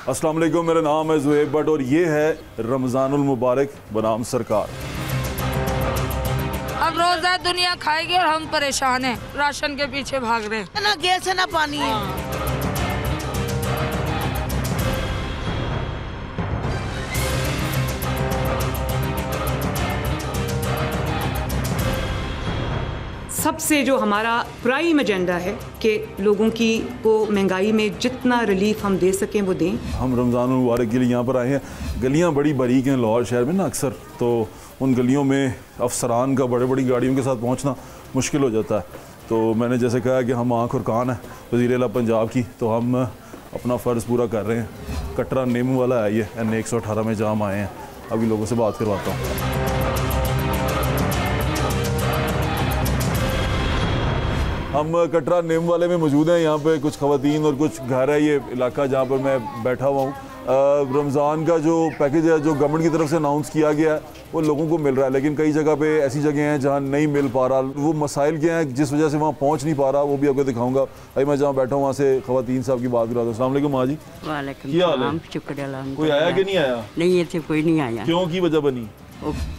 अस्सलाम वालेकुम, मेरा नाम है ज़ुहैब भट्ट और ये है रमज़ानुल मुबारक बनाम सरकार। अब रोजा दुनिया खाएगी और हम परेशान हैं, राशन के पीछे भाग रहे हैं। ना गैस है ना पानी है। सबसे जो हमारा प्राइम एजेंडा है कि लोगों की को महंगाई में जितना रिलीफ हम दे सकें वो दें। हम रमज़ानुल मुबारक के लिए यहाँ पर आए हैं। गलियाँ बड़ी बारीक हैं लाहौर शहर में ना अक्सर, तो उन गलियों में अफसरान का बड़े बड़ी गाड़ियों के साथ पहुँचना मुश्किल हो जाता है। तो मैंने जैसे कहा कि हम आँख और कान है वज़ीर आला पंजाब की, तो हम अपना फ़र्ज़ पूरा कर रहे हैं। कटरा नेमू वाला है ये N 118 में जाम आए हैं। अभी लोगों से बात करवाता हूँ। हम कटरा नेम वाले में मौजूद हैं। यहाँ पे कुछ ख़वातीन और कुछ घर है, ये इलाका जहाँ पर मैं बैठा हुआ हूँ। रमज़ान का जो पैकेज है जो गवर्नमेंट की तरफ से अनाउंस किया गया है वो लोगों को मिल रहा है, लेकिन कई जगह पे ऐसी जगह हैं जहाँ नहीं मिल पा रहा। वो मसाइल क्या हैं जिस वजह से वहाँ पहुँच नहीं पा रहा, वो भी आपको दिखाऊंगा। भाई मैं जहाँ बैठा हूँ वहाँ से ख़वातीन साहब की बात करा दूँ। अस्सलाम वालेकुम माँ जी। वालेकुम, शुक्रिया। कोई आया कि नहीं आया? नहीं, इतने कोई नहीं आया। क्यों की वजह बनी?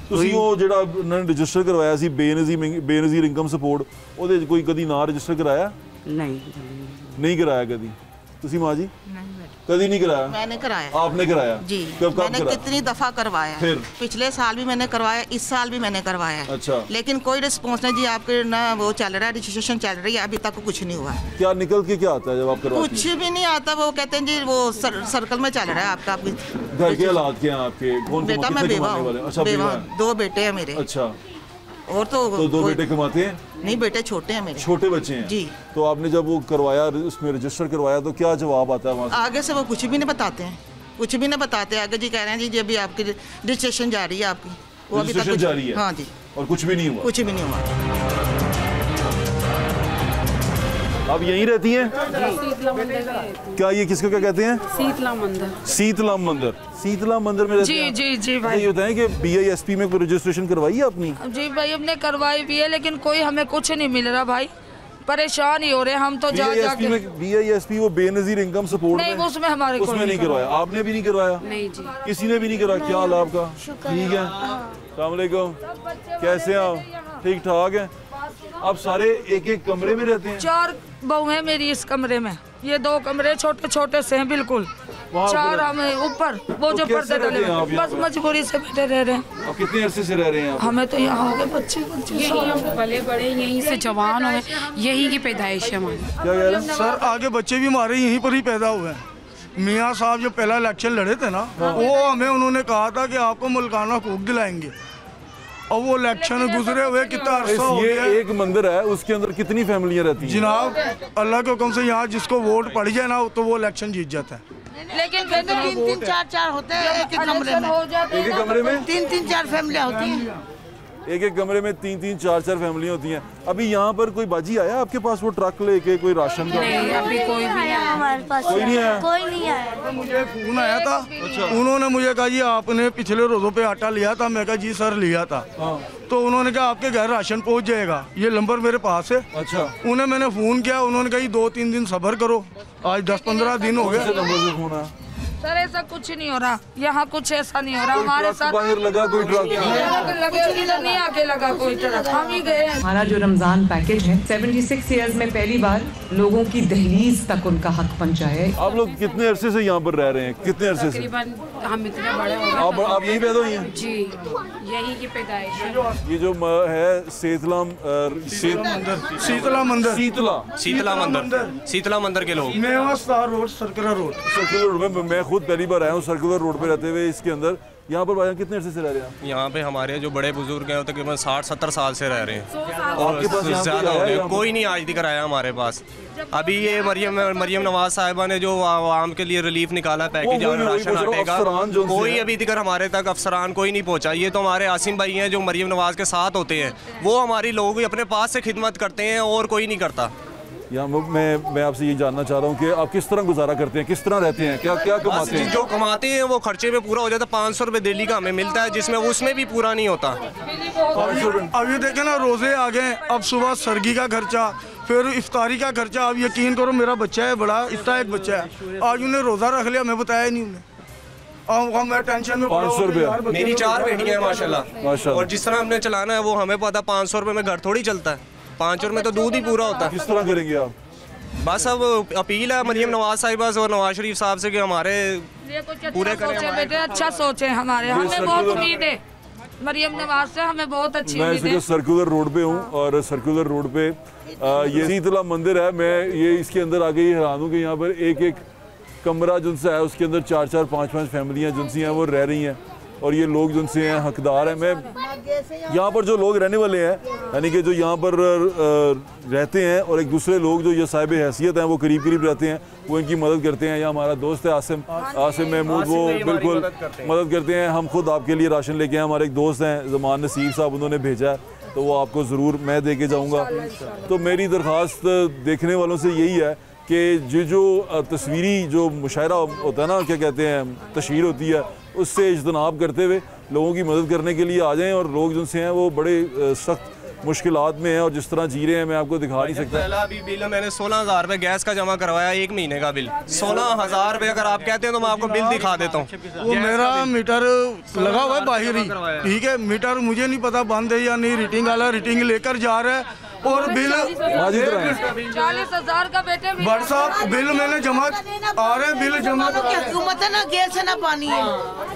ਤੁਸੀਂ ਉਹ ਜਿਹੜਾ ਉਹਨਾਂ ਨੇ ਰਜਿਸਟਰ ਕਰਵਾਇਆ ਸੀ ਬੇਨਜ਼ੀਰ ਇਨਕਮ ਸਪੋਰਟ, ਉਹਦੇ ਕੋਈ ਕਦੀ ਨਾਂ ਰਜਿਸਟਰ ਕਰਾਇਆ? नहीं कराया कभी। तुसी माँ जी? कभी नहीं कराया? मैंने कराया। आपने कराया जी। कब मैंने कितनी दफा करवाया। फिर पिछले साल भी मैंने करवाया, इस साल भी मैंने करवाया। अच्छा। लेकिन कोई रिस्पॉन्स नहीं जी। आपके ना वो चल रहा है, रजिस्ट्रेशन चल रही है, अभी तक कुछ नहीं हुआ। क्या निकल के क्या आता है जब आप करवाते कुछ भी नहीं आता। वो कहते हैं जी वो सर्कल में चल रहा है आपका। घर के हालात क्या हैं आपके? कौन बेटा मैं बेवा हूँ। अच्छा, बेवा। 2 बेटे हैं मेरे। अच्छा। और तो 2 बेटे कमाते हैं? नहीं, बेटे छोटे हैं मेरे। छोटे बच्चे हैं जी। तो आपने जब वो करवाया, उसमें रजिस्टर करवाया, तो क्या जवाब आता है वहाँ से? आगे से वो कुछ भी नहीं बताते हैं, कुछ भी नहीं बताते। आगे जी कह रहे हैं जी अभी आपकी रजिस्ट्रेशन जारी है आपकी। वो अभी तक जारी है? हाँ जी। और कुछ भी नहीं हुआ? कुछ भी नहीं हुआ। आप यहीं रहती हैं? क्या ये किसको क्या कहते हैं? शीतला मंदिर। शीतला मंदिर। शीतला मंदिर में रहते जी हैं? जी जी भाई। ये बताएं कि BISP में कोई रजिस्ट्रेशन करवाई है अपनी? जी भाई हमने करवाई भी है, लेकिन कोई हमें कुछ नहीं मिल रहा भाई। परेशान ही हो रहे हम तो। BISP वो बेनजीर इनकम सपोर्ट नहीं, उसमें हमारे उसमें नहीं करवाया। आपने भी नहीं करवाया? नहीं जी, किसी ने भी नहीं करवाया। क्या हाल है आपका? ठीक है। अस्सलाम वालेकुम, कैसे हैं आप? ठीक ठाक है। आप सारे एक एक कमरे में रहते हैं? 4 बहू हैं मेरी इस कमरे में। ये 2 कमरे छोटे छोटे से हैं बिल्कुल। 4 हम ऊपर वो जो पर्दे डाले बस मजबूरी से बैठे रह रहे हैं। आप कितने अरसे से रह रहे हैं? हमें तो यहाँ हो गए बच्चे यही हम पले बड़े, यहीं से जवान हुए, यहीं की पैदाइश है हमारी। क्या कह रहे हैं सर? आगे बच्चे भी हमारे यहीं पर ही पैदा हुए हैं। मियाँ साहब जो पहला इलेक्शन लड़े थे ना, वो हमें उन्होंने कहा था कि आपको मुल्काना हकूक दिलाएंगे। और वो इलेक्शन गुजरे हुए कितना अरसा हो गया। ये एक मंदिर है, उसके अंदर कितनी फैमिलियां रहती हैं? जनाब अल्लाह के हुक्म से यहाँ जिसको वोट पड़ जाए ना तो वो इलेक्शन जीत जाता है। लेकिन 3-3, 4-4 होते हैं एक एक कमरे में। एक एक कमरे में 3-3, 4 फैमिलियाँ होती हैं। एक एक कमरे में 3-3, 4-4 फैमिलियां होती हैं। अभी यहाँ पर कोई बाजी आया आपके पास वो ट्रक लेके कोई राशन का? नहीं, अभी कोई भी नहीं आया हमारे पास। कोई नहीं आया? कोई नहीं आया। मुझे फोन आया था। उन्होंने मुझे कहा जी आपने पिछले रोजों पे आटा लिया था। मैं कहा जी सर लिया था। तो उन्होंने कहा आपके घर राशन पहुंच जाएगा। ये नंबर मेरे पास है। अच्छा। उन्हें मैंने फोन किया, उन्होंने कहा 2-3 दिन सब्र करो। आज 10-15 दिन हो गए। सर ऐसा कुछ नहीं हो रहा, यहाँ कुछ ऐसा नहीं हो रहा हमारे साथ। बाहर लगा कोई ट्रक? लगे इधर नहीं आके लगा कोई ट्रक, हम ही गए। हमारा जो रमजान पैकेज है 76 ईयर्स में पहली बार लोगों की दहलीज तक उनका हक पहुंचा है। आप लोग कितने अरसे से यहाँ पर रह रहे हैं? कितने अरसे से? तकरीबन हम इतने बड़े हो गए। आप यहीं पैदा हुई हैं? जी, यही की पैदाइश है। ये जो है शीतला मंदिर। शीतला मंदिर के लोग मेवा स्टार रोड, सर्कुलर रोड में मैं खुद पहली बार आया हूँ सर्कुलर रोड पे रहते हुए। इसके अंदर यहाँ पर भाई कितने अरसे से रह रहे हैं? यहाँ पे हमारे जो बड़े बुजुर्ग हैं तकरीबन 60-70 साल से रह रहे हैं और आपके पास यहाँ ज़्यादा कोई हो आया गए। कोई नहीं आज तक आया हमारे पास। अभी ये मरियम नवाज साहिबा ने जो आवाम के लिए रिलीफ निकाला पैकेज और राशन आटे का, कोई अभी तक हमारे तक अफसरान कोई नहीं पहुँचा। ये तो हमारे आसिम भाई हैं जो मरियम नवाज के साथ होते हैं, वो हमारी लोगों की अपने पास से खिदमत करते हैं और कोई नहीं करता। यहाँ मैं आपसे ये जानना चाह रहा हूँ कि आप किस तरह गुजारा करते हैं, किस तरह रहते हैं, क्या क्या कमाते हैं? जो कमाते हैं वो खर्चे में पूरा हो जाता है। 500 रुपये डेली का हमें मिलता है, जिसमें उसमें भी पूरा नहीं होता। अभी देखे ना, रोजे आ गए, अब सुबह सरगी का खर्चा, फिर इफ्तारी का खर्चा। अब यकीन करो, मेरा बच्चा है बड़ा, इतना एक बच्चा है, आज उन्हें रोज़ा रख लिया, मैं बताया नहीं उन्हें। मैं टेंशन में 500 रुपया। मेरी 4 बेटियां हैं माशाल्लाह, और जिस तरह हमने चलाना है वो हमें पता। 500 रुपये में घर थोड़ी चलता है, 500 रुपये तो दूध ही पूरा होता है। किस तरह करेंगे आप? बस अब अपील है मरियम नवाज साहिबा से और नवाज शरीफ साहब से कि हमारे पूरे करें। बेटे अच्छा सोचे, हमारे हमें बहुत उम्मीद है मरियम नवाज से, हमें बहुत अच्छी उम्मीद है। मैं सर्कुलर रोड पे हूँ और सर्कुलर रोड पे ये शीतला मंदिर है। मैं ये इसके अंदर आके ही हैरान हूँ कि यहाँ पर एक एक कमरा जिनसे है उसके अंदर 4-4, 5-5 फैमिलियाँ जिनसी हैं वो रह रही हैं, और ये लोग जिनसे हैं हकदार हैं। मैं यहाँ पर जो लोग रहने वाले हैं, यानी कि जो यहाँ पर रहते हैं, और एक दूसरे लोग जो ये साहिब हैसियत हैं वो करीब करीब रहते हैं, वो इनकी मदद करते हैं। या हमारा दोस्त है आसिम महमूद, वो बिल्कुल मदद करते हैं। हम खुद आपके लिए राशन लेके आए, हमारे एक दोस्त हैं ज़मान नसीब साहब, उन्होंने भेजा है, तो वो आपको ज़रूर मैं दे के जाऊँगा। तो मेरी दरख्वास्त देखने वालों से यही है कि जो तस्वीरी जो मुशायरा होता है ना, क्या कहते हैं, तशहीर होती है, उससे इज्तनाब करते हुए लोगों की मदद करने के लिए आ जाएं। और लोग जिनसे हैं वो बड़े सख्त मुश्किलात में हैं और जिस तरह जी रहे हैं मैं आपको दिखा नहीं सकता। पहला अभी बिल मैंने 16,000 रुपये गैस का जमा करवाया, 1 महीने का बिल 16,000 रुपये। अगर आप कहते हैं तो मैं आपको बिल दिखा देता हूँ। वो मेरा मीटर लगा हुआ है बाहर ही, ठीक है। मीटर मुझे नहीं पता बंद है या नहीं, रीडिंग वाला रीडिंग लेकर जा रहा है, और बिल 40,000 का बेटे साहब बिल मैंने जमा आ रहे हैं, बिल जमा हुकूमत है ना, गैस है ना पानी है।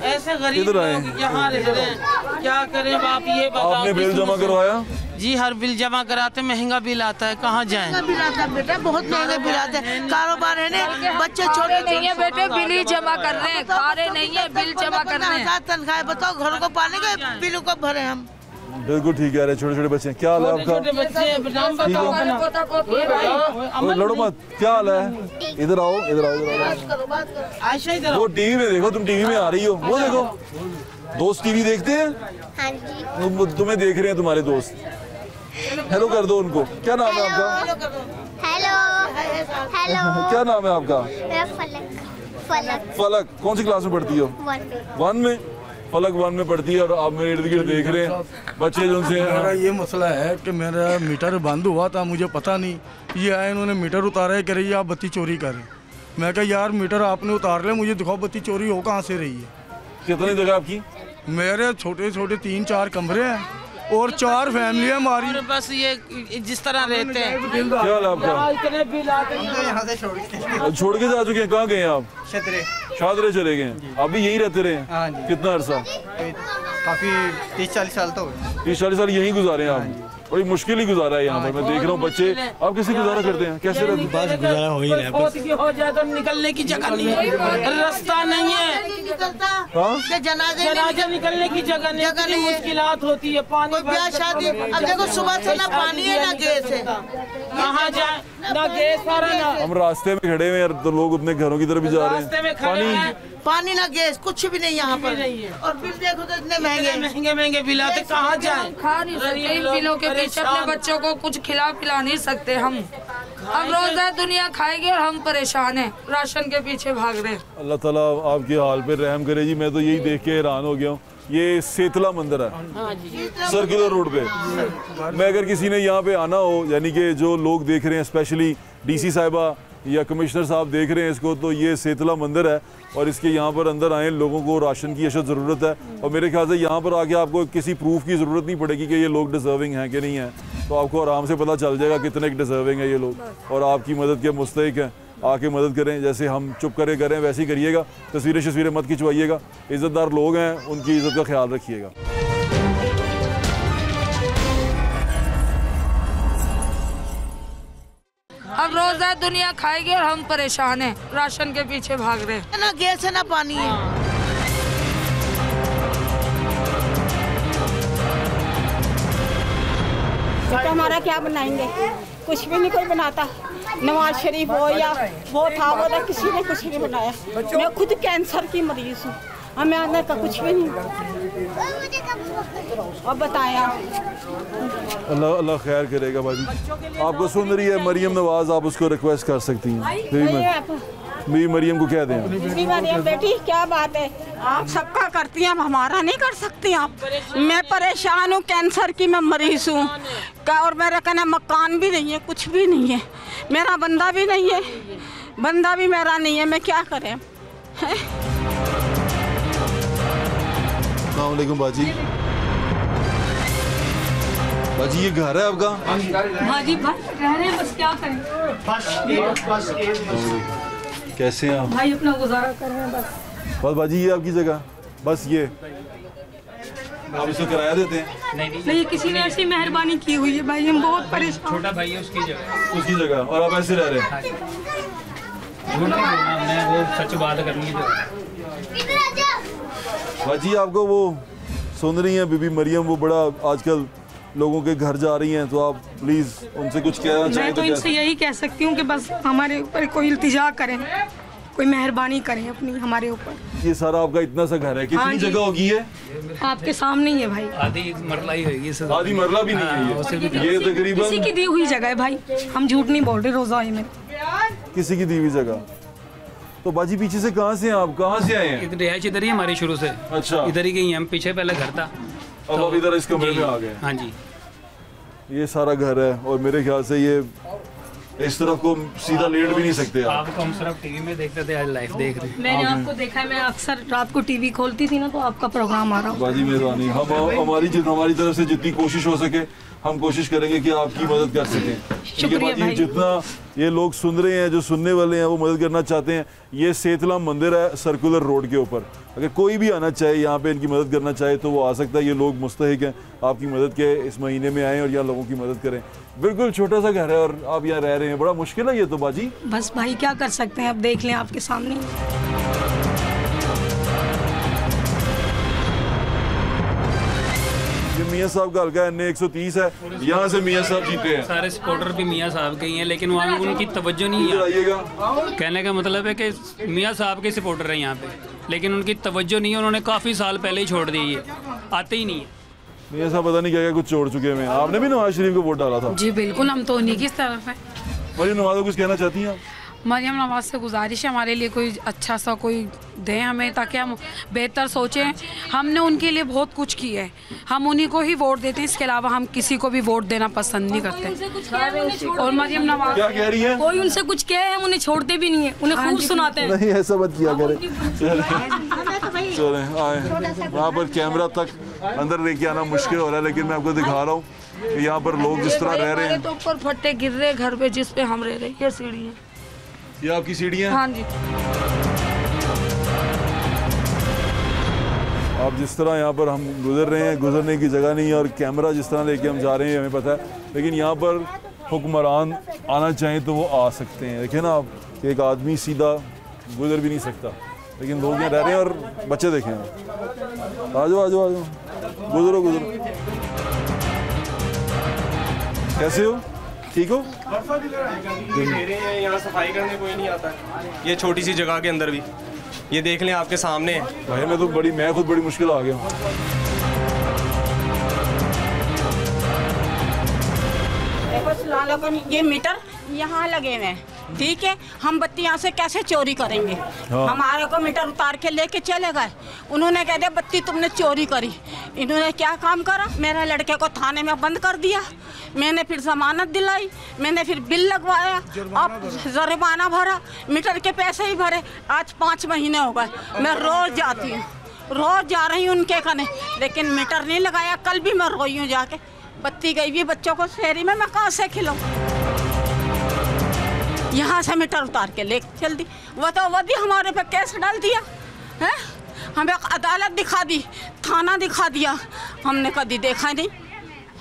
ऐसे गरीब लोग यहाँ रह रहे हैं, क्या करें बाप? ये बताओ। आपने बिल जमा करवाया? जी हर बिल जमा कराते, महंगा बिल आता है, कहाँ जाएं? बिल आता है बेटा, बहुत महंगे बिल आते हैं। कारोबार है ना, बच्चे छोटे नहीं है बेटे, बिल ही जमा कर रहे हैं, खा रहे नहीं है, बिल जमा कर रहे हैं। तनख्वाह बताओ, घरों को पाने के बिलों को भरे हम। बिल्कुल ठीक है। छोटे छोटे बच्चे, क्या हाल है आपका? लड़ो मत, क्या हाल है? इधर आओ, इधर आओ, इधर आओ। वो टीवी में देखो, तुम टीवी में आ रही हो, वो देखो। दोस्त टीवी देखते हैं? हाँ जी। तुम्हें देख रहे हैं तुम्हारे दोस्त। हेलो कर दो उनको। क्या नाम है आपका? Hello hello. क्या नाम है आपका? मेरा फलक। फलक। फलक कौन सी क्लास में पढ़ती हो? 1 में। फलक 1 में पढ़ती है और आप मेरे इर्द गिर्द देख रहे हैं बच्चे जो उनसे। मेरा ये मसला है कि मेरा मीटर बंद हुआ था, मुझे पता नहीं, ये आए इन्होंने मीटर उतारा है, कह रही है आप बत्ती चोरी करें। मैं कहा यार मीटर आपने उतार लिया, मुझे दिखाओ बत्ती चोरी हो कहाँ से रही है। कितनी जगह आपकी? मेरे छोटे छोटे 3-4 कमरे हैं और 4 फैमिली है हमारी। बस ये जिस तरह रहते हैं। क्या हाल है आपका? इतने बिल आते हैं। यहाँ से छोड़ के जा चुके हैं? कहाँ गए आप? शादरे चले गए हैं। आप भी यही रहते रहे? हाँ जी। कितना अरसा? काफी 30-40 साल तो 30-40 साल यहीं गुजारे हैं आप? बड़ी मुश्किल ही गुजारा है यहाँ पर। मैं देख रहा हूँ बच्चे। आप कैसे गुजारा करते हैं? कैसे रहते हैं? बस गुजारा हो ही रहा है। हो जाए तो निकलने की जगह नहीं है, रास्ता नहीं है, जनाजा निकलने की जगह नहीं, मुश्किलात होती है। पानी ब्याह शादी, अब देखो सुबह से ना पानी है ना गैस है, कहाँ जाए? ना गैस आ रहा ना। हम रास्ते में खड़े हुए हैं तो लोग अपने घरों की तरफ भी जा रहे हैं। पानी ना गैस, कुछ भी नहीं यहाँ पर। और बिल देखो तो इतने महंगे बिल आते, कहाँ जाए? खा नहीं सकते इन बिलों के पीछे, अपने बच्चों को कुछ खिला पिला नहीं सकते हम। अब रोजा दुनिया खाएगी और हम परेशान हैं, राशन के पीछे भाग रहे हैं। अल्लाह ताला आपके हाल पे रहम करे जी। मैं तो यही देख के हैरान हो गया हूँ। ये सेतला मंदिर है सर्कुलर रोड पे। मैं अगर किसी ने यहाँ पे आना हो, यानी कि जो लोग देख रहे हैं, स्पेशली डीसी साहिबा या कमिश्नर साहब देख रहे हैं इसको, तो ये सेतला मंदिर है और इसके यहाँ पर अंदर आए लोगों को राशन की अशद ज़रूरत है। और मेरे ख्याल से यहाँ पर आके आपको किसी प्रूफ की ज़रूरत नहीं पड़ेगी कि ये लोग डिज़र्विंग हैं कि नहीं हैं। तो आपको आराम से पता चल जाएगा कितने डिज़र्विंग है ये लोग और आपकी मदद के मुस्तहिक हैं। आके मदद करें, जैसे हम चुप करें वैसे ही करिएगा। तस्वीरें मत खिंचवाइएगा। इज़्ज़तदार लोग हैं, उनकी इज़्ज़त का ख्याल रखिएगा। अब रोजा दुनिया खाएगी और हम परेशान हैं, राशन के पीछे भाग रहे हैं। ना गैस है ना पानी है। तो हमारा क्या बनाएंगे? कुछ भी नहीं कोई बनाता। नवाज शरीफ हो या वो था वो था, किसी ने कुछ नहीं बनाया। मैं खुद कैंसर की मरीज हूँ, हमें आने का कुछ भी नहीं। अब बताएं आप। अल्लाह अल्लाह खैर करेगा बाजी। आपको सुन रही है मरियम नवाज, आप उसको रिक्वेस्ट कर सकती हैं। मेरी मरियम को कह दें। बीबी मरियम बेटी क्या बात है, आप सबका करती हैं, आप हमारा नहीं कर सकती आप। मैं परेशान हूँ, कैंसर की मैं मरीज हूँ और मेरा कहना मकान भी नहीं है, कुछ भी नहीं है, मेरा बंदा भी नहीं है, बंदा भी मेरा नहीं है, मैं क्या करें। अस्सलाम वालेकुम बाजी। बाजी ये घर है आपका? हाँ जी भाई रह रहे हैं, बस क्या करें। कैसे हैं आप? भाई अपना गुजारा कर रहे हैं बस। बस बाजी ये आपकी जगह, बस ये आप इसको किराया देते हैं? नहीं, किसी ने ऐसी मेहरबानी की हुई है भाई, हम बहुत परेशान। छोटा भाई है उसकी जगह और आप ऐसे रह रहे हैं? मैं वो सच बात करूँगी तो। बाजी आपको वो सुन रही हैं बीबी मरियम, वो बड़ा आजकल लोगों के घर जा रही हैं, तो आप प्लीज़ उनसे कुछ कहना चाहें? मैं तो इनसे यही कह सकती हूँ कि बस हमारे ऊपर कोई इल्तिजा करें, कोई मेहरबानी करें अपनी हमारे ऊपर। ये सारा आपका इतना सा घर है, कितनी जगह होगी है? आपके सामने ही है भाई। आधी मरला ही होगी, आधी मरला भी नहीं है ये तकरीबन किसी की दी हुई जगह है भाई, हम झूठ नहीं बोल रहे। रोजा में किसी की दी हुई जगह। तो बाजी पीछे से कहाँ से हैं आप, कहाँ से आए हैं? रिहायश इधर ही हमारी शुरू से। अच्छा, इधर ही गई हम, पीछे पहले घर था, अब आप इधर इस कमरे में आ गए। हाँ जी, ये सारा घर है और मेरे ख्याल से ये इस तरफ को सीधा लेट भी नहीं सकते आपको हम सिर्फ टीवी में देखते थे, आज लाइव देख रहे हैं। मैंने आपको देखा है, मैं अक्सर रात को टीवी खोलती थी ना, तो आपका प्रोग्राम आ रहा। बाजी मेहरबानी, हम हमारी तरफ से जितनी कोशिश हो सके हम कोशिश करेंगे कि आपकी मदद कर सकें। शुक्रिया भाई। जितना ये लोग सुन रहे हैं, जो सुनने वाले हैं वो मदद करना चाहते हैं, ये सेतलाम मंदिर है सर्कुलर रोड के ऊपर। अगर कोई भी आना चाहे यहाँ पे इनकी मदद करना चाहे तो वो आ सकता है। ये लोग मुस्तहिक हैं आपकी मदद के, इस महीने में आएँ और यहाँ लोगों की मदद करें। बिल्कुल छोटा सा घर है और आप यहाँ रह रहे हैं, बड़ा मुश्किल है ये तो बाजी। बस भाई क्या कर सकते हैं, अब देख लें आपके सामने। मियाँ साहब का हल्का NA 130 है, यहाँ से मियाँ साहब जीते हैं। सारे सपोर्टर भी मियाँ साहब के ही हैं, लेकिन वहाँ उनकी तवज्जो नहीं है। कहने का मतलब है कि मियाँ साहब के सपोर्टर हैं यहाँ पे, लेकिन उनकी तवज्जो नहीं है, उन्होंने काफ़ी साल पहले ही छोड़ दी है, आते ही नहीं है। मियाँ साहब पता नहीं क्या क्या कुछ छोड़ चुके हैं। आपने भी नवाज शरीफ को वोट डाला था? जी बिल्कुल, हम तो उन्हीं की तरफ है। मरियम नवाज को कुछ कहना चाहती हैं आप? मरियम नवाज से गुजारिश है हमारे लिए कोई अच्छा सा कोई दें हमें, ताकि हम बेहतर सोचें। हमने उनके लिए बहुत कुछ किया है, हम उन्हीं को ही वोट देते हैं, इसके अलावा हम किसी को भी वोट देना पसंद नहीं करते। और मरियम नवाज क्या कह रही है? कोई उनसे कुछ कहे हम उन्हें छोड़ते भी नहीं है, उन्हें खूब सुनाते हैं। नहीं ऐसा मत किया करें। चलें आए, यहाँ पर कैमरा तक अंदर लेके आना मुश्किल हो रहा है, लेकिन मैं आपको दिखा रहा हूँ कि यहाँ पर लोग जिस तरह रह रहे हैं। तो ऊपर फट्टे गिर रहे घर पे जिस पे हम रह रहे हैं। ये सीढ़ी है, ये आपकी सीढ़ियाँ? हाँ जी। आप जिस तरह यहाँ पर हम गुजर रहे हैं, गुजरने की जगह नहीं है और कैमरा जिस तरह लेके हम जा रहे हैं हमें पता है, लेकिन यहाँ पर हुक्मरान आना चाहें तो वो आ सकते हैं। देखिए ना आप, एक आदमी सीधा गुजर भी नहीं सकता, लेकिन लोग यहाँ रह रहे हैं। और बच्चे देखें, आ जाओ आ जाओ आ जाओ, गुजरो गुजरो। कैसे हो, ठीक हो? मेरे यहाँ सफाई करने कोई नहीं आता, ये छोटी सी जगह के अंदर भी। ये देख लें आपके सामने है भाई। मैं खुद बड़ी मुश्किल आ गया हूँ। ये मीटर यहाँ लगे हुए हैं, ठीक है, हम बत्ती यहाँ से कैसे चोरी करेंगे? हमारे को मीटर उतार के लेके चले गए, उन्होंने कह दिया बत्ती तुमने चोरी करी। इन्होंने क्या काम करा, मेरे लड़के को थाने में बंद कर दिया, मैंने फिर जमानत दिलाई, मैंने फिर बिल लगवाया, अब जुर्माना भरा, मीटर के पैसे ही भरे। आज 5 महीने हो गए, मैं रोज जाती हूँ, रोज जा रही हूँ उनके कने, लेकिन मीटर नहीं लगाया। कल भी मैं रोई हूँ जाके, बत्ती गई भी बच्चों को शहरी में, मैं कहाँ से खिलाऊँ? यहाँ से मीटर उतार के ले चल दी, वो तो वही हमारे पे केस डाल दिया है, हमें अदालत दिखा दी, थाना दिखा दिया, हमने कभी देखा नहीं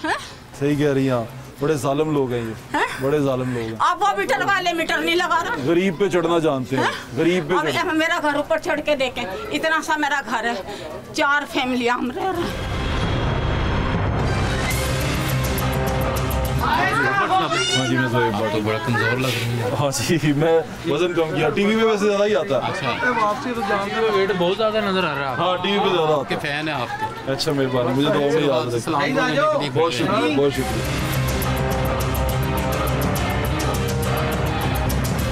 है। सही कह रही हैं, बड़े जालिम लोग हैं ये, बड़े जालिम लोग हैं। आप वो मीटर वाले मीटर नहीं लगा रहा, गरीब पे चढ़ना जानते हैं, गरीब पे चढ़ना। मेरा घर ऊपर चढ़ के देखें, इतना सा मेरा घर है, 4 फैमिलियाँ हम रह रहे हैं। जी मैं ज़ोएब भट्ट। तो बड़ा कमज़ोर लग रही है। हाँ जी मैं वजन कम किया, टीवी पे वैसे ज़्यादा ही आता है। अच्छा वेट बहुत ज़्यादा नजर आ रहा है। हाँ टीवी पे ज़्यादा आपके फैन है आपके। अच्छा मेहरबानी, मुझे तो और याद है। बहुत शुक्रिया बहुत शुक्रिया।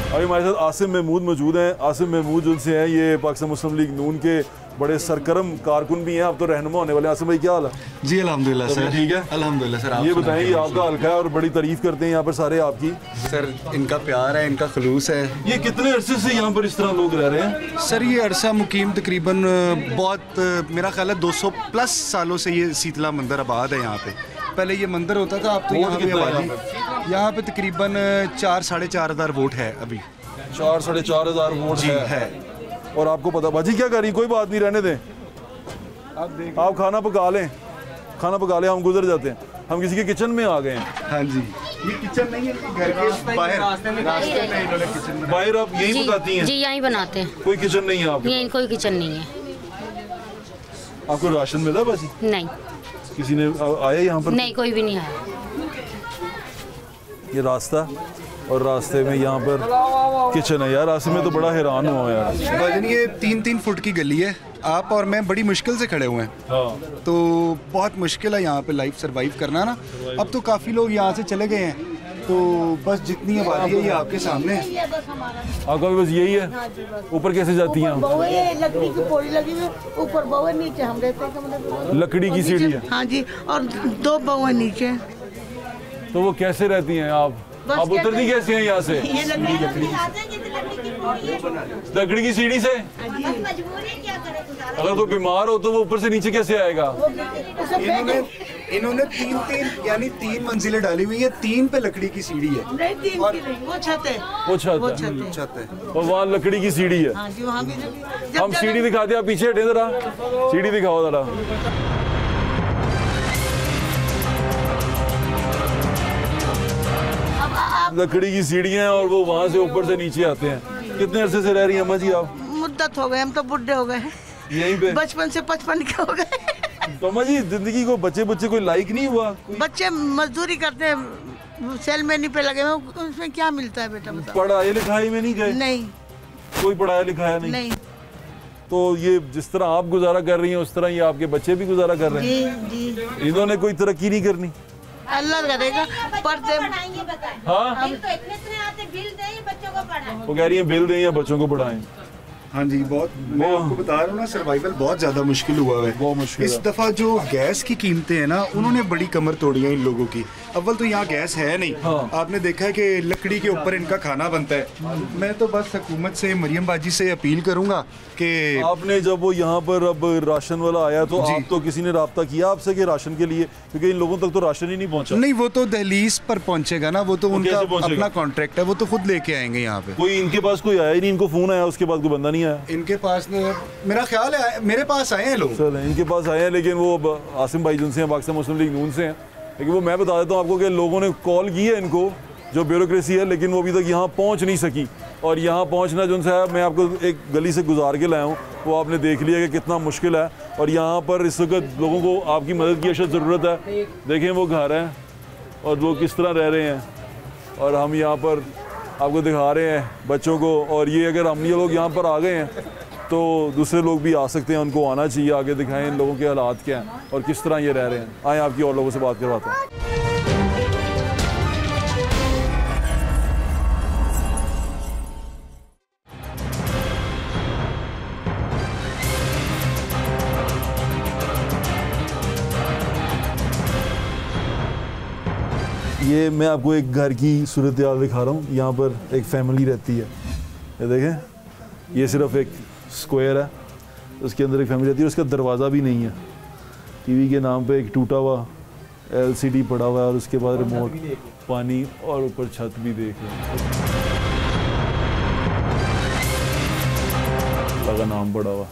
अभी हमारे साथ आसिम महमूद मौजूद हैं। आसिम महमूद जिनसे हैं ये पाकिस्तान मुस्लिम लीग नून के बड़े सरगर्म कारकुन भी हैं, अब तो रहनुमा होने वाले हैं। आसिम भाई क्या हाल है? जी अल्हम्दुलिल्लाह सर। ठीक है अल्हम्दुलिल्लाह सर। ये बताएं ये आपका हल्का है और बड़ी तारीफ करते हैं यहाँ पर सारे आपकी। सर इनका प्यार है, इनका खलूस है। ये कितने अरसे से यहाँ पर इस तरह लोग रह रहे हैं? सर ये अरसा मुकीम तकरीबन बहुत मेरा ख्याल है 200 प्लस सालों से ये शीतला मंदिर आबाद है यहाँ पे। पहले ये मंदिर होता था, अब तो यहाँ पे आबादी यहाँ पे तकरीबन 4-4.5 हज़ार वोट है अभी। 4-4.5 हज़ार वोट है। और आपको पता बाजी क्या करी, कोई बात नहीं रहने दें, आप खाना पका लें, हम गुजर जाते हैं। हम किसी के किचन में आ गए हैं। हाँ जी ये किचन नहीं है, घर के बाहर रास्ते में इन्होंने किचन में। बाहर आप यही पकाती हैं? जी यहीं बनाते हैं। कोई किचन नहीं है आपके? यहीं कोई किचन नहीं है। आपको राशन मिला बाजी? नहीं। किसी ने आया यहाँ पर? नहीं कोई भी नहीं आया। ये रास्ता और रास्ते में यहाँ पर किचन है। यार रास्ते में तो बड़ा हैरान हुआ यार। भाईजान ये 3-3 फुट की गली है, आप और मैं बड़ी मुश्किल से खड़े हुए हैं। हाँ। तो बहुत मुश्किल है यहाँ पे लाइफ सरवाइव करना ना। अब तो काफ़ी लोग यहाँ से चले गए हैं, तो बस जितनी आबादी है ये आपके सामने है। आपका भी बस यही है? ऊपर कैसे जाती हैं? लकड़ी की पौड़ी लगी हुई, ऊपर बहुए नीचे हम रहते हैं। लकड़ी की सीढ़ी है? हाँ जी, और 2 बहुए नीचे। तो वो कैसे रहती हैं आप उतरती कैसे हैं यहाँ से? लकड़ी की सीढ़ी से? अगर कोई बीमार हो तो वो ऊपर से नीचे कैसे आएगा? इन्होंने 3 यानी 3 मंजिलें डाली हुई है, 3 पे लकड़ी की सीढ़ी है। वो छत है। वो छत है और वहाँ लकड़ी की सीढ़ी है। हम सीढ़ी दिखाते हैं, आप पीछे हटे जरा, सीढ़ी दिखाओ जरा। लकड़ी की सीढ़ियाँ और वो वहाँ से ऊपर से नीचे आते हैं। कितने अरसे से रह रही हैं अम्मा जी आप? मुद्दत हो गए, हम तो बुढ़े हो गए यहीं पे। बचपन से 55 के हो गए। तो अम्मा जी जिंदगी को बच्चे कोई लाइक नहीं हुआ? बच्चे मजदूरी करते हैं, सेलमैनी पे लगे हुए, उसमें क्या मिलता है बेटा बताओ? पढ़ाई लिखाई में नहीं गए? नहीं कोई पढ़ाया लिखाया नहीं। तो ये जिस तरह आप गुजारा कर रही हैं उस तरह ये आपके बच्चे भी गुजारा कर रहे हैं? जी। इन्होंने कोई तरक्की नहीं करनी? अल्लाह करेगा। पढ़ते हाँ वो कह रही है बिल दें या बच्चों को पढ़ाएं। हाँ जी बहुत, मैं आपको बता रहा हूँ ना, सर्वाइवल बहुत ज़्यादा मुश्किल हुआ है। बहुत मुश्किल। इस दफ़ा जो गैस की कीमतें हैं ना, उन्होंने बड़ी कमर तोड़ी है इन लोगों की। अव्वल तो यहाँ गैस है नहीं। हाँ। आपने देखा है कि लकड़ी के ऊपर इनका खाना बनता है। मैं तो बस हुकूमत से, मरियम बाजी से अपील करूँगा कि आपने जब वो यहाँ पर अब राशन वाला आया तो आप तो किसी ने राब्ता किया आपसे कि राशन के लिए, क्योंकि इन लोगों तक तो राशन ही नहीं पहुँचा? नहीं वो तो दहलीज पर पहुँचेगा ना, वो तो उनका अपना कॉन्ट्रैक्ट है, वो तो खुद लेके आएंगे यहाँ पे। कोई इनके पास कोई आया ही नहीं? इनको फोन आया उसके बाद कोई बंदा नहीं आया? इनके पास मेरा ख्याल है मेरे पास आए हैं लोग। सर इनके पास आए हैं, लेकिन वो आसिम भाई जिनसे हैं पाकिस्तान मुस्लिम लीग नून से हैं, लेकिन वो मैं बता देता हूँ आपको कि लोगों ने कॉल की है इनको, जो ब्यूरोक्रेसी है, लेकिन वो अभी तक यहाँ पहुँच नहीं सकी। और यहाँ पहुँचना जो है, मैं आपको एक गली से गुजार के लाया हूँ, वो आपने देख लिया कि कितना मुश्किल है। और यहाँ पर इस वक्त लोगों को आपकी मदद की अशद ज़रूरत है। देखें वो घर हैं और लोग किस तरह रह रहे हैं, और हम यहाँ पर आपको दिखा रहे हैं बच्चों को। और ये अगर हम ये लोग यहाँ पर आ गए हैं तो दूसरे लोग भी आ सकते हैं, उनको आना चाहिए, आगे दिखाएं इन लोगों के हालात क्या हैं और किस तरह ये रह रहे हैं। आए आपकी और लोगों से बात करवाता हूँ। ये मैं आपको एक घर की सूरत हाल दिखा रहा हूँ। यहाँ पर एक फैमिली रहती है, ये देखें, ये सिर्फ एक स्क्वायर है, उसके अंदर एक फैमिली रहती है। उसका दरवाज़ा भी नहीं है, टीवी के नाम पे एक टूटा हुआ LCD पड़ा हुआ है, और उसके बाद रिमोट, पानी, और ऊपर छत भी देख लें, लगा नाम पड़ा हुआ,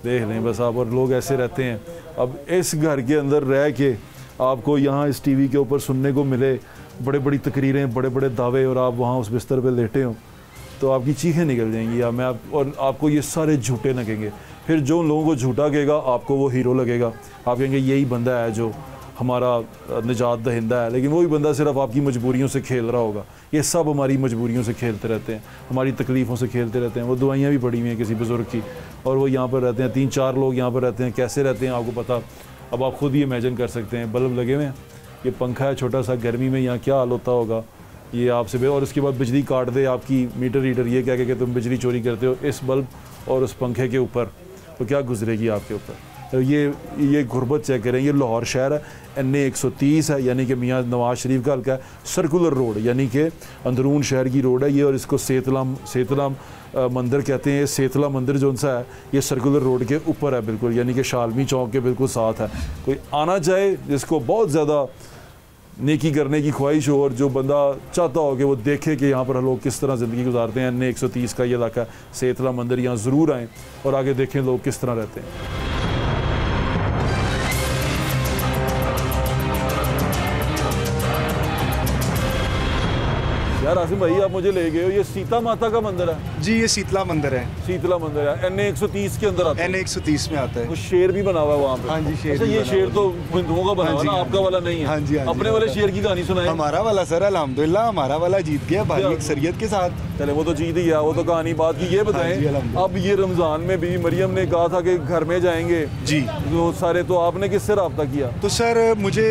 देख लें बस आप। और लोग ऐसे रहते हैं। अब इस घर के अंदर रह के आपको यहाँ इस टीवी के ऊपर सुनने को मिले बड़े बड़ी तकरीरें, बड़े बड़े दावे, और आप वहाँ उस बिस्तर पे लेटे हो तो आपकी चीखें निकल जाएंगी। या मैं और आपको ये सारे झूठे लगेंगे। फिर जो लोगों को झूठा कहेगा आपको वो हीरो लगेगा। आप कहेंगे यही बंदा है जो हमारा निजात दहिंदा है, लेकिन वही बंदा सिर्फ आपकी मजबूरियों से खेल रहा होगा। ये सब हमारी मजबूरियों से खेलते रहते हैं, हमारी तकलीफ़ों से खेलते रहते हैं। वो दवाइयाँ भी पड़ी हुई हैं किसी बुज़ुर्ग की, और वो यहाँ पर रहते हैं, 3-4 लोग यहाँ पर रहते हैं। कैसे रहते हैं आपको पता, अब आप खुद ही इमेजिन कर सकते हैं। बल्ब लगे हुए हैं, ये पंखा है छोटा सा, गर्मी में यहाँ क्या हाल होता होगा ये आपसे। और इसके बाद बिजली काट दे आपकी मीटर रीडर ये कह के कि तुम बिजली चोरी करते हो इस बल्ब और उस पंखे के ऊपर, तो क्या गुजरेगी आपके ऊपर। तो ये गुर्बत चेक करें। ये लाहौर शहर है, NA 130 है, यानी कि मियाँ नवाज शरीफ का हल्का है। सर्कुलर रोड यानी कि अंदरून शहर की रोड है ये, और इसको सेतला मंदिर कहते हैं। ये सेतला मंदिर जो सा है ये सर्कुलर रोड के ऊपर है बिल्कुल, यानी कि शालमी चौक के बिल्कुल साथ है। कोई आना चाहे जिसको बहुत ज़्यादा नेकी करने की ख्वाहिश हो, और जो बंदा चाहता हो कि वो देखे कि यहाँ पर लोग किस तरह ज़िंदगी गुजारते हैं। NA 130 का ये इलाका सेतला मंदिर, यहाँ ज़रूर आएँ और आगे देखें लोग किस तरह रहते हैं। यार आसिम भाई आप मुझे ले गए हो, ये सीता माता का मंदिर है जी? ये शीतला मंदिर है। शीतला मंदिर है, NA 130 के अंदर आता है। NA 130 में आता है। वो शेर भी बना हुआ है वहाँ पे। हाँ जी, शेर। अच्छा, ये शेर तो हिंदुओं का बना हुआ ना, आपका वाला नहीं है। हाँ जी, अपने वाले शेर की कहानी सुनाए। हमारा वाला सर अल्हम्दुलिल्लाह हमारा वाला जीत गया भारी अक्सरियत के साथ। चले वो तो जीत ही गया, वो तो कहानी बात की। ये बताएं अब ये रमज़ान में बीवी मरियम ने कहा था कि घर में जाएंगे जी तो सारे, तो आपने किससे रब्ता किया? तो सर मुझे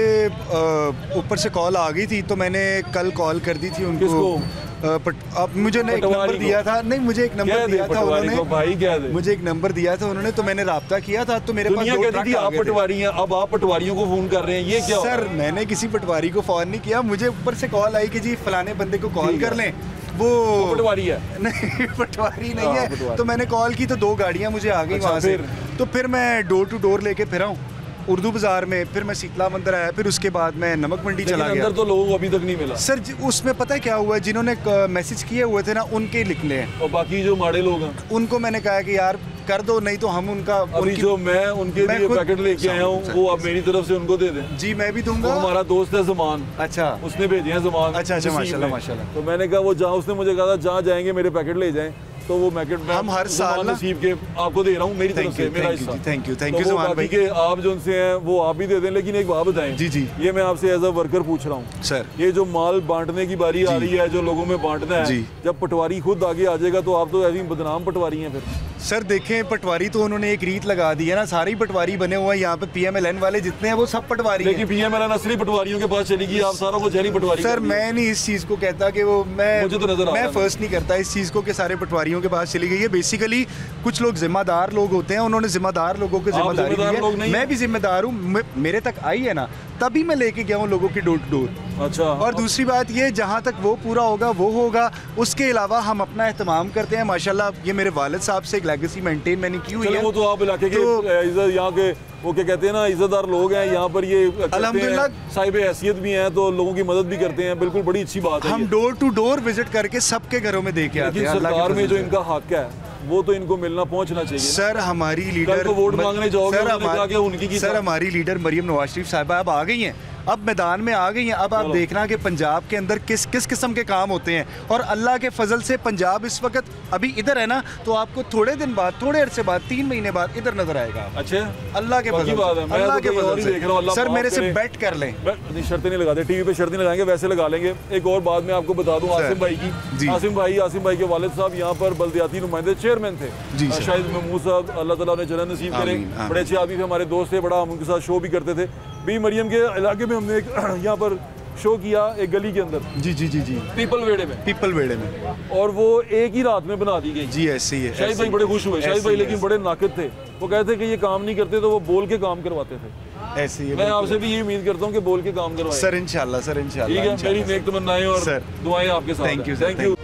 ऊपर से कॉल आ गई थी, तो मैंने कल कॉल कर दी थी उनको। अब मुझे एक नंबर दिया था, नहीं मुझे एक नंबर दिया था उन्होंने, भाई क्या दे? मुझे एक नंबर दिया था उन्होंने, तो मैंने राब्ता किया था। तो मेरे पास दुनिया कहती थी आप पटवारी हैं, अब आप पटवारियों को फोन कर रहे हैं, ये क्या? सर मैंने किसी पटवारी को फोन नहीं किया, मुझे ऊपर से कॉल आई कि जी फलाने बंदे को कॉल कर लें, वो पटवारी है। नहीं पटवारी नहीं है। तो मैंने कॉल की तो 2 गाड़ियाँ मुझे आ गई वहाँ से। तो फिर मैं डोर टू डोर लेके फिरा हूँ उर्दू बाजार में, फिर मैं शीतला मंदिर आया, फिर उसके बाद मैं नमक मंडी चला गया। अंदर तो लोगों को अभी तक नहीं मिला सर। उसमें पता है क्या हुआ, जिन्होंने मैसेज किए हुए थे ना उनके लिखने हैं, और बाकी जो माड़े लोग हैं उनको मैंने कहा कि यार कर दो, नहीं तो हम उनका अभी जो मैं उनके लिए पैकेट लेके आया हूँ वो आप मेरी तरफ से उनको दे दें। जी मैं भी दूंगा। हमारा दोस्त है ज़मान, अच्छा उसने भेजे हैं ज़मान। अच्छा माशाल्लाह माशाल्लाह। तो मैंने कहा वो जहाँ, उसने मुझे कहा था जहाँ जाएंगे मेरे पैकेट ले जाएं, तो वो पैकेट में हम हर साल नसीब के आपको दे रहा हूँ मेरी तरफ से, मेरा हिस्सा। थैंक यू ज़मान भाई। के आप जो उनसे हैं वो आप भी दे दें, लेकिन एक बात बताएं जी ये मैं आपसे एज अ वर्कर पूछ रहा हूँ सर, ये जो माल बांटने की बारी आ रही है, जो लोगों में बांटना है, जब पटवारी खुद आगे आ जाएगा तो आप तो ऐसी बदनाम पटवारी हैं फिर। सर देखें पटवारी तो उन्होंने एक रीत लगा दी है ना, सारे ही पटवारी बने हुए हैं यहाँ पे, PMLN वाले जितने हैं वो सब पटवारी हैं। लेकिन PMLN असली पटवारियों के पास चली गई, आप सारा को जहरी पटवारी। सर मैं नहीं इस चीज़ को कहता कि वो मुझे तो नजर मैं फर्स्ट नहीं करता इस चीज़ को कि सारे पटवारियों के पास चली गई है। बेसिकली कुछ लोग जिम्मेदार लोग होते हैं, उन्होंने जिम्मेदार लोगों को जिम्मेदारी दी है। मैं भी जिम्मेदार हूँ, मेरे तक आई है ना तभी मैं लेके गया हूँ लोगों की डोर टू डोर। अच्छा। और दूसरी बात ये, जहाँ तक वो पूरा होगा वो होगा, उसके अलावा हम अपना एहतमाम करते हैं। माशाल्लाह ये मेरे वालिद साहब से एक लेगेसी मेंटेन मैंने की हुई है। वो तो आप इलाके के यहाँ के वो क्या कहते हैं ना इज्जतदार लोग हैं यहाँ पर, ये अल्हम्दुलिल्लाह साहिब हैसियत भी हैं, तो लोगों की मदद भी करते हैं, बिल्कुल बड़ी अच्छी बात है। हम डोर टू डोर विजिट करके सबके घरों में देके आते हैं। सरकार में जो इनका हक है वो तो इनको मिलना पहुंचना चाहिए। सर हमारी लीडर तो वोट मांगने जाओगे उनकी सर हमारी लीडर मरियम नवाज शरीफ साहिबा अब आ गई हैं, अब मैदान में आ गई हैं। अब आप देखना कि पंजाब के अंदर किस किस किस्म के काम होते हैं, और अल्लाह के फजल से पंजाब इस वक्त अभी इधर है ना, तो आपको थोड़े दिन बाद, थोड़े अरसे बाद, 3 महीने बाद इधर नजर आएगा। अच्छा अल्लाह के फजल, अल्लाह के फजल से। सर मेरे से बैट कर लें, शर्तें नहीं लगाते टीवी पे, शर्तें लगाएंगे वैसे लगा लेंगे। एक और बात मैं आपको बता दूं आसिम भाई की, आसिम भाई के वालिद साहब यहाँ पर बल्दियाती नुमाइंदे चेयरमैन थे, शाहिद महमूद साहब, अल्लाह ताला उन्हें जन्नत नसीब करे, बड़े अच्छे आदमी थे, हमारे दोस्त थे, बड़ा हम उनके साथ शो भी करते थे। बी मरियम के इलाके में हमने एक यहाँ पर शो किया एक गली के अंदर, जी पीपल वेड़े में, और वो एक ही रात में बना दी गई। जी ऐसे ही है। शाहिद भाई बड़े खुश हुए, शाहिद भाई लेकिन बड़े नाकिद थे, वो कहते कि ये काम नहीं करते तो वो बोल के काम करवाते थे। ऐसे ही मैं आपसे भी ये उम्मीद करता हूँ कि बोल के काम करवाएं सर इंशाल्लाह। सर इंशाल्लाह ठीक है, मेरी नेक तमन्नाएं और दुआएं आपके साथ। Thank you.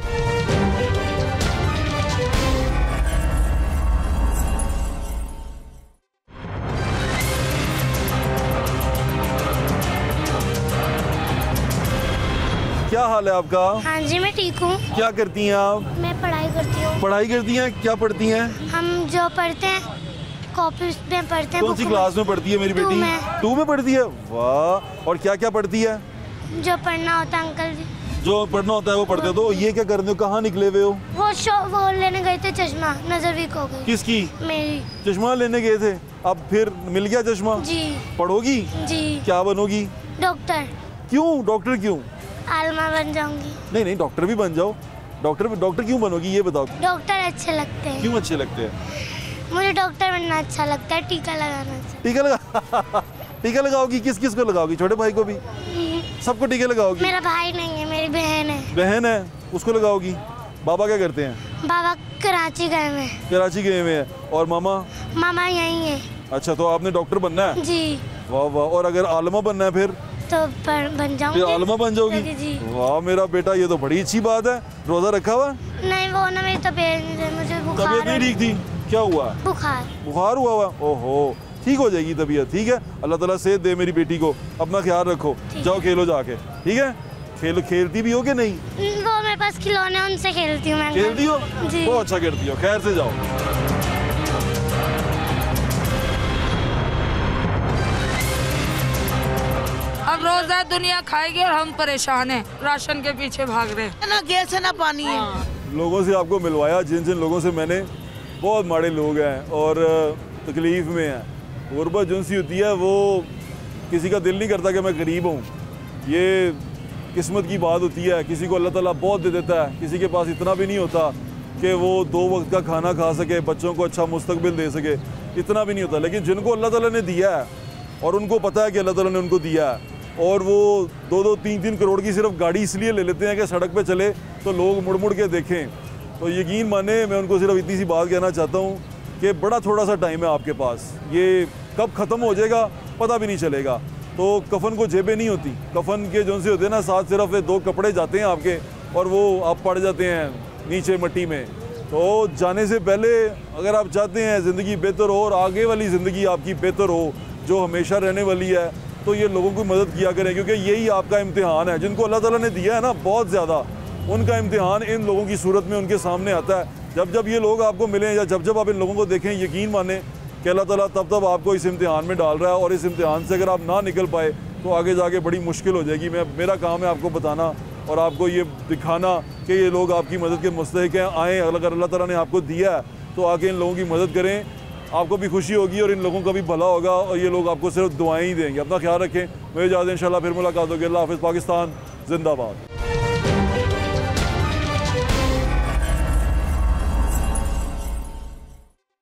क्या हाल है आपका? हाँ जी मैं ठीक हूँ। क्या करती हैं आप? मैं पढ़ाई करती हूँ। पढ़ाई करती हैं? क्या पढ़ती हैं? हम जो पढ़ते हैं कॉपी में पढ़ते हैं। कौन सी क्लास में पढ़ती है मेरी बेटी? 2 में पढ़ती है। वाह। और क्या क्या पढ़ती है? जो पढ़ना होता है अंकल जी। जो पढ़ना होता है वो पढ़ते हो। तो ये क्या कर रहे हो, कहाँ निकले हुए हो? वो लेने गए थे चश्मा, नजर वीक हो गई। किसकी? मेरी। चश्मा लेने गए थे, अब फिर मिल गया चश्मा? जी। पढ़ोगी? जी। क्या बनोगी? डॉक्टर। क्यों डॉक्टर क्यों? आलमा बन जाऊंगी। नहीं डॉक्टर भी बन जाओ। डॉक्टर क्यों बनोगी ये बताओ? डॉक्टर अच्छे लगते हैं। क्यों अच्छे लगते हैं? मुझे डॉक्टर बनना अच्छा लगता है, टीका लगाना। टीका लगा टीका लगाओगी? किस किस को लगाओगी? छोटे भाई को भी? सबको टीके लगाओगी? मेरा भाई नहीं है, मेरी बहन है। बहन है, उसको लगाओगी। बाबा क्या करते हैं? बाबा कराची गए हुए हैं। कराची गए हुए हैं। और मामा? मामा यहीं है। अच्छा, तो आपने डॉक्टर बनना है? जी। वाह वाह। और अगर आलमा बनना है फिर? तो बन जाऊंगी। फिर आलमा बन जाओगी? जी। वाह मेरा बेटा, ये तो बड़ी अच्छी बात है। रोजा रखा हुआ? नहीं, वो ना मेरी तबीयत, मुझे बुखार। तबीयत नहीं ठीक थी? क्या हुआ? बुखार हुआ हुआ? ओहो, ठीक हो जाएगी तबीयत। ठीक है, अल्लाह ताला सेहत दे मेरी बेटी को। अपना ख्याल रखो, जाओ खेलो जाके। ठीक है, खेलती भी हो कि नहीं? वो मेरे पास खिलौने, उनसे खेलती हूँ मैं। खेलती हो? जी। बहुत अच्छा करती हो। खैर से जाओ। अब रोजा दुनिया खाएगी और हम परेशान हैं, राशन के पीछे भाग रहे हैं। ना गैस है ना पानी है। लोगों से आपको मिलवाया, जिन जिन लोगों से मैंने, बहुत माड़े लोग हैं और तकलीफ़ में हैं। गुर्बत जिनसी होती है वो किसी का दिल नहीं करता कि मैं गरीब हूँ। ये किस्मत की बात होती है। किसी को अल्लाह ताला बहुत दे देता है, किसी के पास इतना भी नहीं होता कि वो 2 वक्त का खाना खा सके, बच्चों को अच्छा मुस्तकबिल दे सके, इतना भी नहीं होता। लेकिन जिनको अल्लाह ताला ने दिया है और उनको पता है कि अल्लाह ताला ने उनको दिया है, और वो 2-2, 3-3 करोड़ की सिर्फ गाड़ी इसलिए ले लेते हैं कि सड़क पे चले तो लोग मुड़ मुड़ के देखें, तो यकीन माने मैं उनको सिर्फ इतनी सी बात कहना चाहता हूँ कि बड़ा थोड़ा सा टाइम है आपके पास, ये कब ख़त्म हो जाएगा पता भी नहीं चलेगा। तो कफ़न को जेबें नहीं होती, कफ़न के जो से होते हैं ना, साथ सिर्फ 2 कपड़े जाते हैं आपके और वो आप पड़ जाते हैं नीचे मट्टी में। तो जाने से पहले अगर आप चाहते हैं ज़िंदगी बेहतर हो और आगे वाली ज़िंदगी आपकी बेहतर हो जो हमेशा रहने वाली है, तो ये लोगों की मदद किया करें, क्योंकि यही आपका इम्तिहान है। जिनको अल्लाह ताला ने दिया है ना बहुत ज़्यादा, उनका इम्तिहान इन लोगों की सूरत में उनके सामने आता है। जब जब ये लोग आपको मिलें या जब जब आप इन लोगों को देखें, यकीन माने कि अल्लाह ताला तब तब आपको इस इम्तिहान में डाल रहा है, और इस इम्तिहान से अगर आप ना निकल पाए तो आगे जाके बड़ी मुश्किल हो जाएगी। मेरा काम है आपको बताना और आपको ये दिखाना कि ये लोग आपकी मदद के मुस्तहिक हैं। आएँ, अगर अल्लाह ताला ने आपको दिया है तो आके इन लोगों की मदद करें, आपको भी खुशी होगी और इन लोगों का भी भला होगा, और ये लोग आपको सिर्फ दुआएं ही देंगे। अपना ख्याल रखें, मुझे इजाज़त, इंशाल्लाह फिर मुलाकात होगी। अल्लाह हाफ़िज़। पाकिस्तान जिंदाबाद।